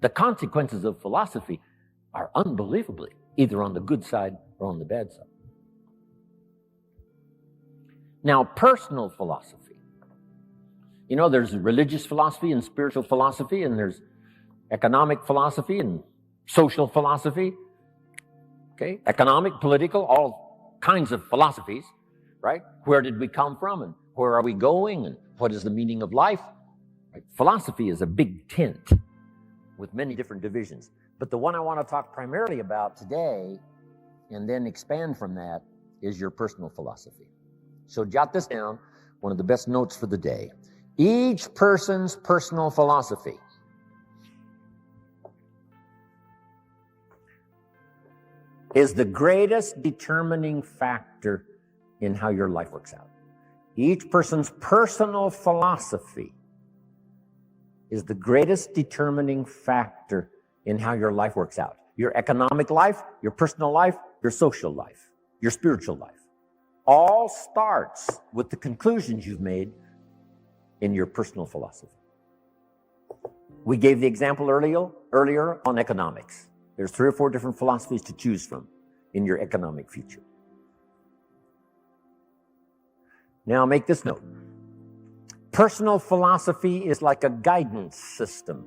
The consequences of philosophy are unbelievably either on the good side or on the bad side. Now, personal philosophy. You know, there's religious philosophy and spiritual philosophy, and there's economic philosophy and social philosophy. Okay? Economic, political, all kinds of philosophies, right? Where did we come from, and where are we going, and what is the meaning of life? Right? Philosophy is a big tent with many different divisions. But the one I want to talk primarily about today, and then expand from that, is your personal philosophy. So jot this down, one of the best notes for the day. Each person's personal philosophy is the greatest determining factor in how your life works out. Each person's personal philosophy is the greatest determining factor in how your life works out. Your economic life, your personal life, your social life, your spiritual life. All starts with the conclusions you've made in your personal philosophy. We gave the example earlier on economics. There's 3 or 4 different philosophies to choose from in your economic future. Now make this note. Personal philosophy is like a guidance system.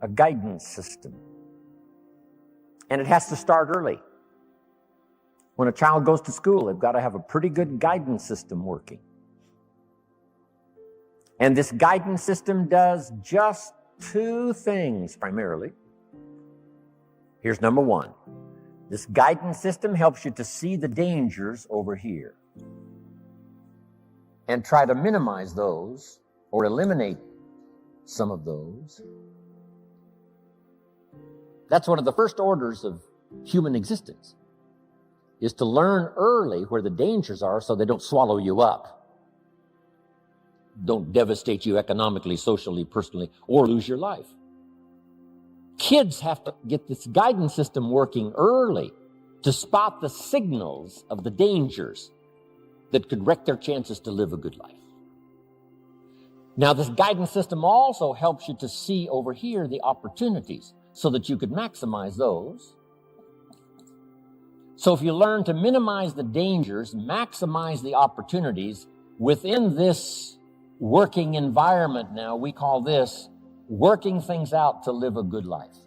A guidance system. And it has to start early. When a child goes to school, they've got to have a pretty good guidance system working. And this guidance system does just 2 things primarily. Here's number 1. This guidance system helps you to see the dangers over here and try to minimize those or eliminate some of those. That's one of the first orders of human existence, is to learn early where the dangers are so they don't swallow you up, don't devastate you economically, socially, personally, or lose your life. Kids have to get this guidance system working early to spot the signals of the dangers that could wreck their chances to live a good life. Now, this guidance system also helps you to see over here the opportunities so that you could maximize those. So if you learn to minimize the dangers, maximize the opportunities within this working environment now, we call this working things out to live a good life.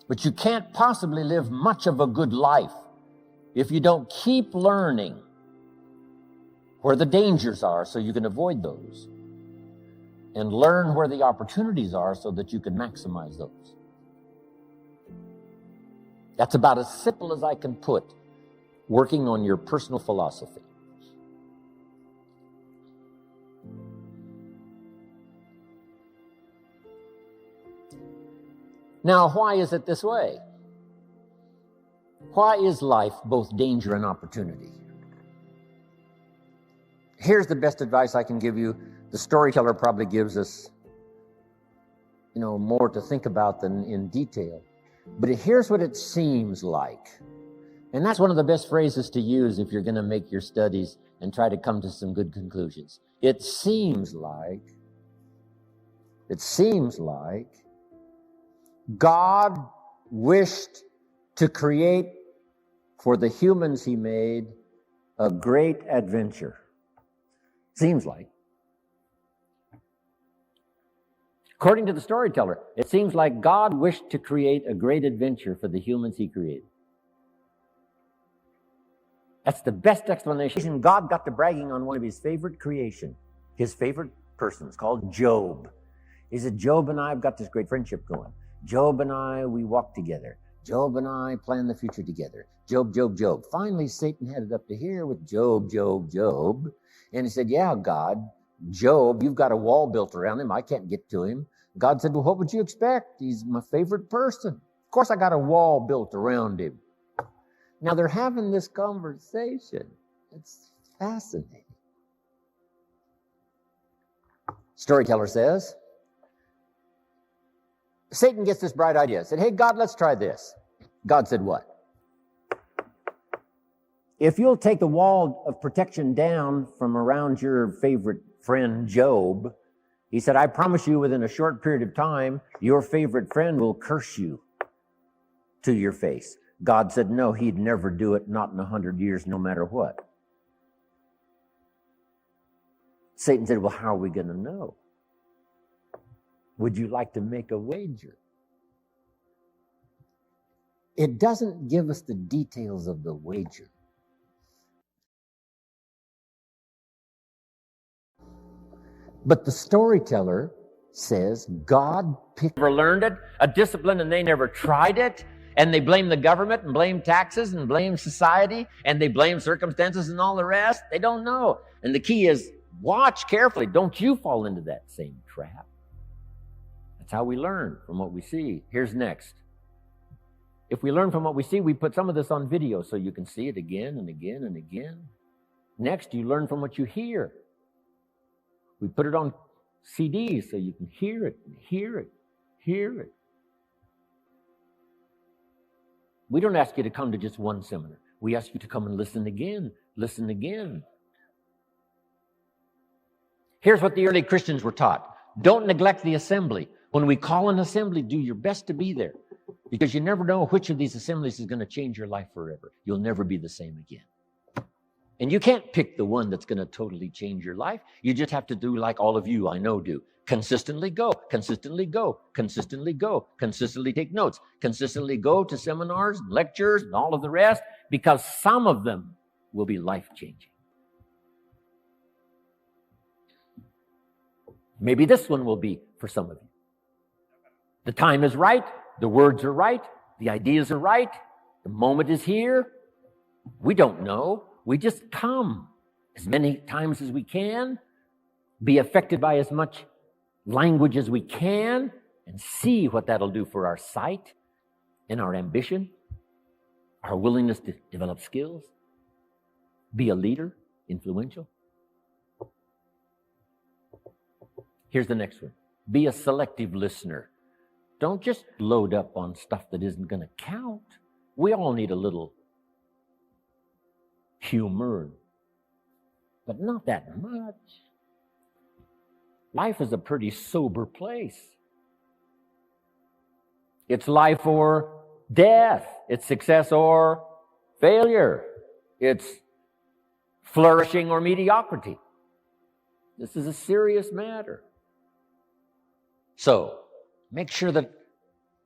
But you can't possibly live much of a good life if you don't keep learning where the dangers are so you can avoid those, and learn where the opportunities are so that you can maximize those. That's about as simple as I can put working on your personal philosophy. Now, why is it this way? Why is life both danger and opportunity? Here's the best advice I can give you. The storyteller probably gives us, more to think about than in detail. But here's what it seems like. And that's one of the best phrases to use if you're going to make your studies and try to come to some good conclusions. It seems like God wished to create for the humans he made a great adventure. Seems like. According to the storyteller, it seems like God wished to create a great adventure for the humans he created. That's the best explanation. God got to bragging on one of his favorite creation, his favorite persons, called Job. He said, Job and I have got this great friendship going. Job and I, we walk together. Job and I plan the future together. Job. Finally, Satan had it up to here with Job. And he said, yeah, God, Job, you've got a wall built around him. I can't get to him. God said, well, what would you expect? He's my favorite person. Of course, I got a wall built around him. Now, they're having this conversation. It's fascinating. Storyteller says, Satan gets this bright idea. Said, hey, God, let's try this. God said what? If you'll take the wall of protection down from around your favorite friend Job He said, I promise you within a short period of time, your favorite friend will curse you to your face. God said, no, he'd never do it, not in 100 years, no matter what. Satan said, well, how are we going to know? Would you like to make a wager? It doesn't give us the details of the wager. But the storyteller says God picked... Never learned it, a discipline, and they never tried it. And they blame the government and blame taxes and blame society and they blame circumstances and all the rest. They don't know. And the key is watch carefully. Don't you fall into that same trap. That's how we learn from what we see. Here's next. If we learn from what we see, we put some of this on video so you can see it again and again and again. Next, you learn from what you hear. We put it on CDs so you can hear it and hear it, hear it. We don't ask you to come to just one seminar. We ask you to come and listen again, listen again. Here's what the early Christians were taught. Don't neglect the assembly. When we call an assembly, do your best to be there. Because you never know which of these assemblies is going to change your life forever. You'll never be the same again. And you can't pick the one that's going to totally change your life. You just have to do like all of you I know do. Consistently go, consistently go, consistently go, consistently take notes, consistently go to seminars, lectures, and all of the rest, because some of them will be life-changing. Maybe this one will be for some of you. The time is right, the words are right, the ideas are right, the moment is here. We don't know. We just come as many times as we can, be affected by as much language as we can, and see what that'll do for our sight and our ambition, our willingness to develop skills, be a leader, influential. Here's the next one. Be a selective listener. Don't just load up on stuff that isn't going to count. We all need a little humor, but not that much. Life is a pretty sober place. It's life or death. It's success or failure. It's flourishing or mediocrity. This is a serious matter. So, make sure that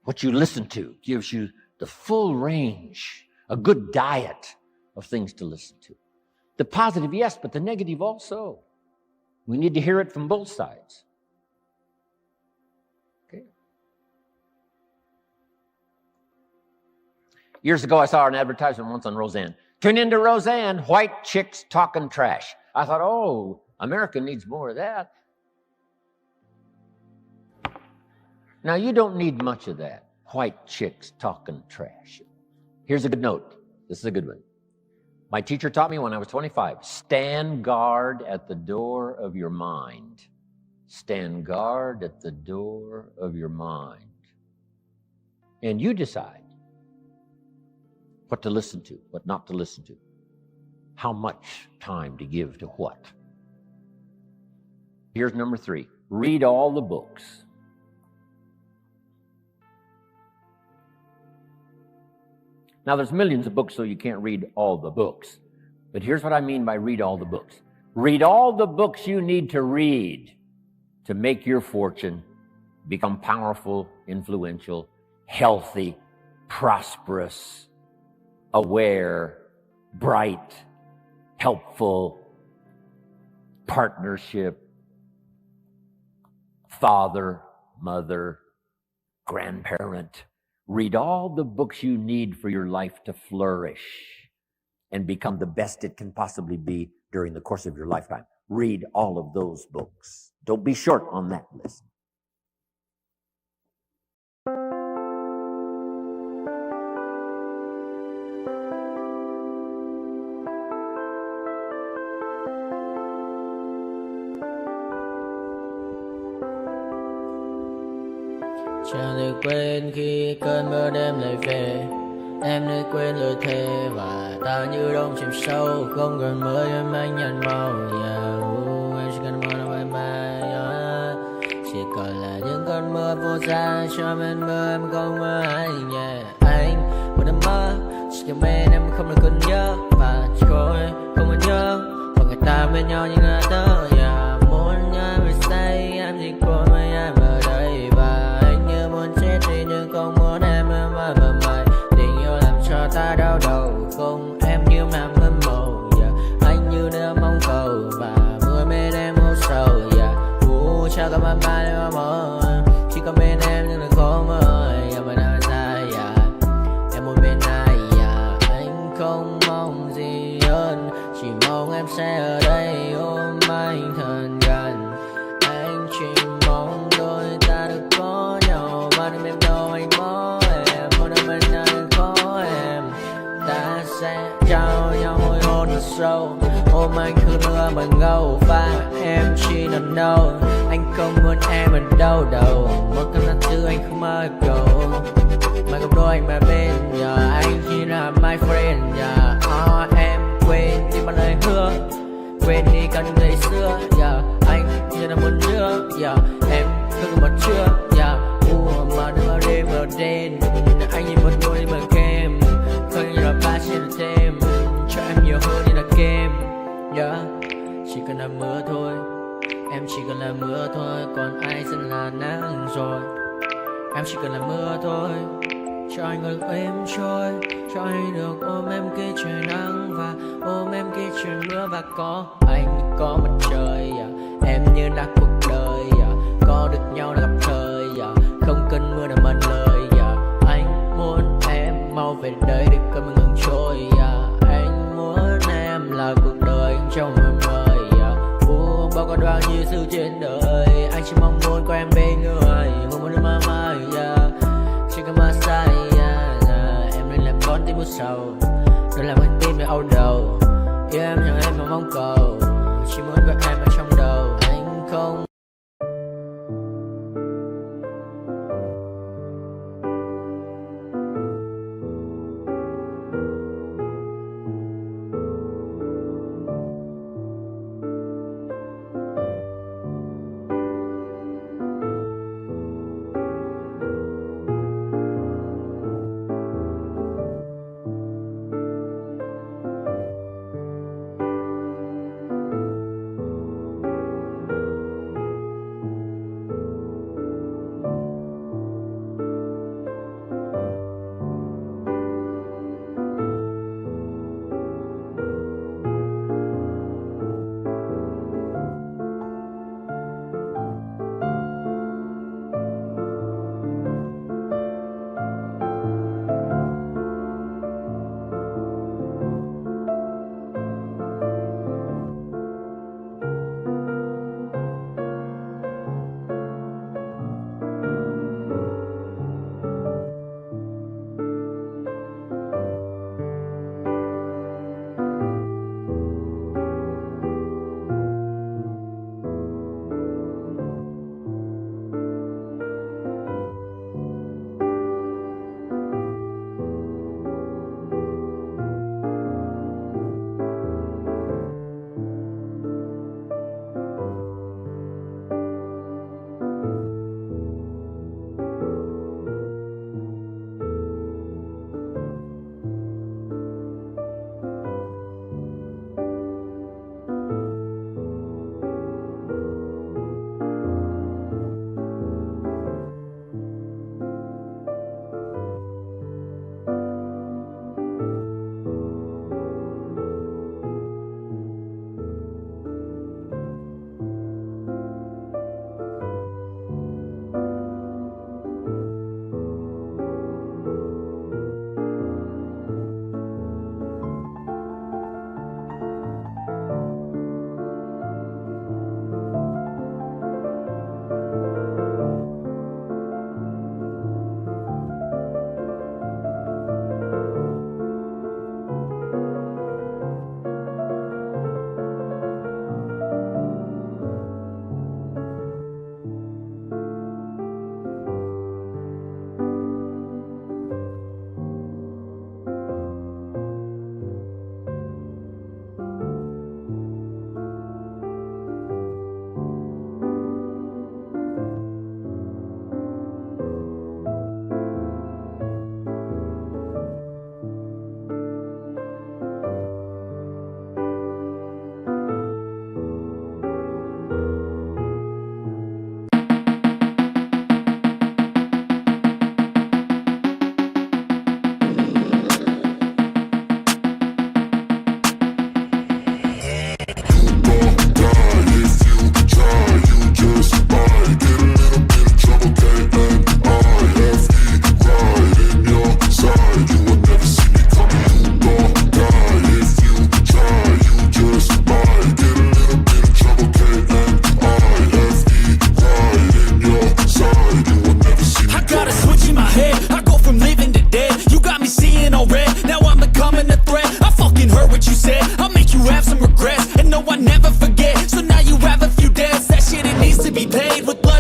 what you listen to gives you the full range, a good diet of things to listen to. The positive, yes, but the negative also. We need to hear it from both sides. Okay. Years ago, I saw an advertisement once on Roseanne. Tune into Roseanne, white chicks talking trash. I thought, oh, America needs more of that. Now, you don't need much of that. White chicks talking trash. Here's a good note. This is a good one. My teacher taught me when I was 25, stand guard at the door of your mind. Stand guard at the door of your mind. And you decide what to listen to, what not to listen to, how much time to give to what. Here's number 3. Read all the books. Now, there's millions of books, so you can't read all the books. But here's what I mean by read all the books. Read all the books you need to read to make your fortune, become powerful, influential, healthy, prosperous, aware, bright, helpful, partnership, father, mother, grandparent. Read all the books you need for your life to flourish and become the best it can possibly be during the course of your lifetime. Read all of those books. Don't be short on that list. Chẳng được quên khi cơn mưa đêm lại về. Em nơi quên lời thề và ta như đông chìm sâu. Không gần mới em anh nhận màu. Yeah, ooh, I'm just gonna run away, man. ra cho bên mơ em không mơ anh yeah. Anh một đêm mơ chỉ cần bên em không được cần nhớ và trôi không muốn nhớ và người ta bên nhau như ngã tớ yeah. Muốn nhớ về say em chỉ có mấy em ở đây và anh như muốn chết đi nhưng không muốn em mãi mãi tình yêu làm cho ta đau đầu không em như làm mơ mộng yeah. Anh như đêm mong cầu và mưa bên em ngủ sầu yeah. Chào các bạn ba đêm mơ chỉ có bên em nhưng đừng có mơ yeah, mà đã ra yeah. Em muốn bên ai yeah. Anh không mong gì hơn chỉ mong em sẽ ở đây ôm anh thật gần anh chỉ mong đôi ta được có nhau mà đừng em đâu anh có em muốn ở bên anh có em ta sẽ trao nhau môi hôn thật sâu ôm anh cứ mưa bằng ngâu và em chỉ nằm đâu anh không muốn em ở đâu đâu một cơn gió thứ anh không mơ cầu mà không đôi anh mà bên giờ anh chỉ là my friend giờ em quên đi bao lời hứa quên đi cả những ngày xưa giờ anh như là muốn nhớ giờ em cứ một chưa giờ mà đừng đêm ở đêm anh như một đôi mà kem không như là ba trên thêm cho em nhiều hơn như là kem yeah. Chỉ cần là mưa thôi em chỉ cần là mưa thôi còn ai sẽ là nắng rồi em chỉ cần là mưa thôi cho anh được êm trôi cho anh được ôm em khi trời nắng và ôm em khi trời mưa và có anh có mặt trời em như đã cuộc đời có được nhau là gặp thời không cần mưa để mần lời anh muốn em mau về đây để cơn mưa ngừng trôi anh muốn em là cuộc đời trong mơ mơ bao con bao nhiêu sự trên đời anh chỉ mong muốn có em bên người không muốn mơ mơ chỉ cần mơ say em nên làm con tim u sầu đừng làm con tim để âu đầu yêu em chẳng em mà mong cầu chỉ muốn có em ở trong đầu anh không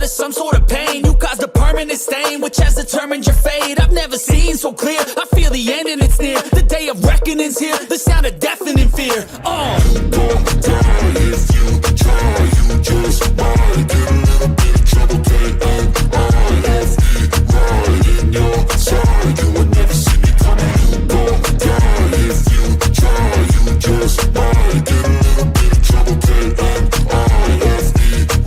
of some sort of pain. You caused a permanent stain, which has determined your fate. I've never seen so clear, I feel the end and it's near. The day of reckoning's here, the sound of deafening fear. Don't die if you try, you just might get a little bit of trouble, K-N-I-F-E, right in your side, you will never see me coming. Don't die if you try, you just might get a little bit of trouble, K-N-I-F-E,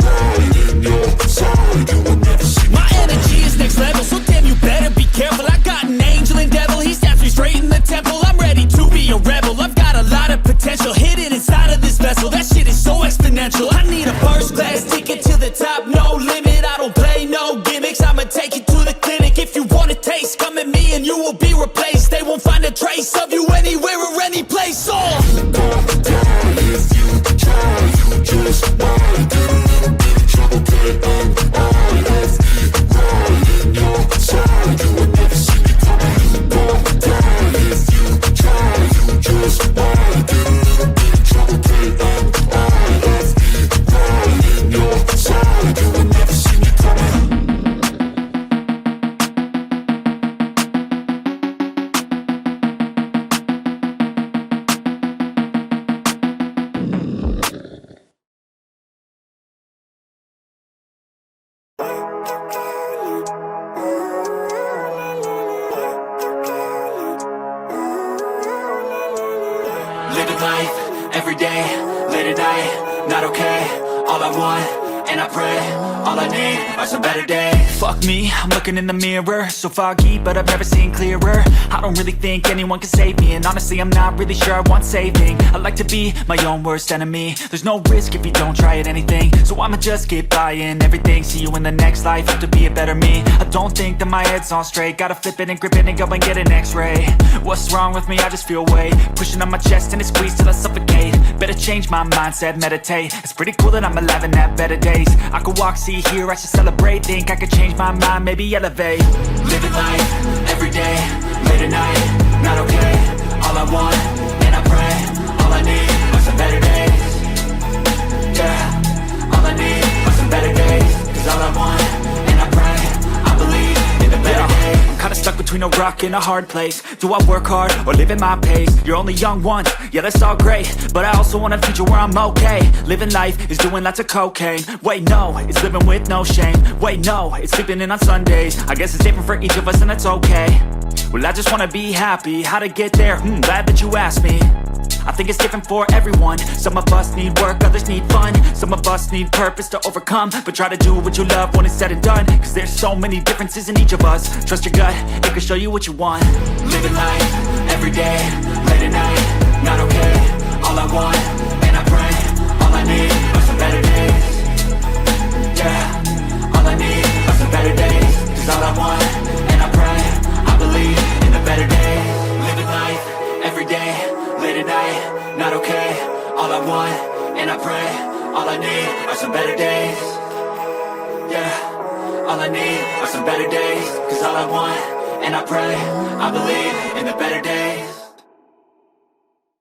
right in your side, you will never see me coming. My energy is next level, so damn you better be careful. I got an angel and devil, he stabs me straight in the temple. I'm ready to be a rebel, I've got a lot of potential hidden inside of this vessel. That shit is so exponential. I need a first class ticket to the top, no limit. I don't play no gimmicks, I'ma take you to the clinic. If you want a taste, come at me and you will be replaced. They won't find a trace of you anywhere or any place. Don't die if you try, you just might get a little bit of trouble, K-N-I-F-E, right in your side, you will never see me coming. Don't die if you try, you just might get a little bit of trouble, K-N-I-F-E, right in your side, you will never see me coming. Living life, every day, late at night, not okay. All I want, and I pray, all I need are some better days. Fuck me, I'm looking in the mirror, so foggy, but I've never seen clearer. I don't really think anyone can save me, and honestly I'm not really sure I want saving. I like to be my own worst enemy. There's no risk if you don't try at anything, so I'ma just get buying everything. See you in the next life, have to be a better me. I don't think that my head's on straight, gotta flip it and grip it and go and get an x-ray. What's wrong with me? I just feel weight pushing on my chest and it squeezes till I suffocate. Better change my mindset, meditate. It's pretty cool that I'm alive and have better days. I could walk, see, hear, I should celebrate. Think I could change my mind, maybe elevate. Living life, every day, late at night, not okay. All I want, and I pray, all I need are some better days. Yeah, all I need are some better days. Cause all I want, and I pray, I believe in the better days. I'm kinda stuck between a rock and a hard place. Do I work hard or live at my pace? You're only young once, yeah that's all great, but I also want a future where I'm okay. Living life is doing lots of cocaine. Wait no, it's living with no shame. Wait no, it's sleeping in on Sundays. I guess it's different for each of us and that's okay. Well I just wanna be happy, how to get there? Glad that you asked me. I think it's different for everyone. Some of us need work, others need fun. Some of us need purpose to overcome. But try to do what you love when it's said and done. Cause there's so many differences in each of us. Trust your gut, it can show you what you want. Living life, every day, late at night, not okay. All I want, and I pray, all I need are some better days. Yeah, all I need are some better days. Cause all I want, and I pray, I believe in the better days. Living life, every day, late at night, not okay. All I want, and I pray, all I need are some better days. Yeah, all I need are some better days. Cause all I want, and I pray, I believe in the better days.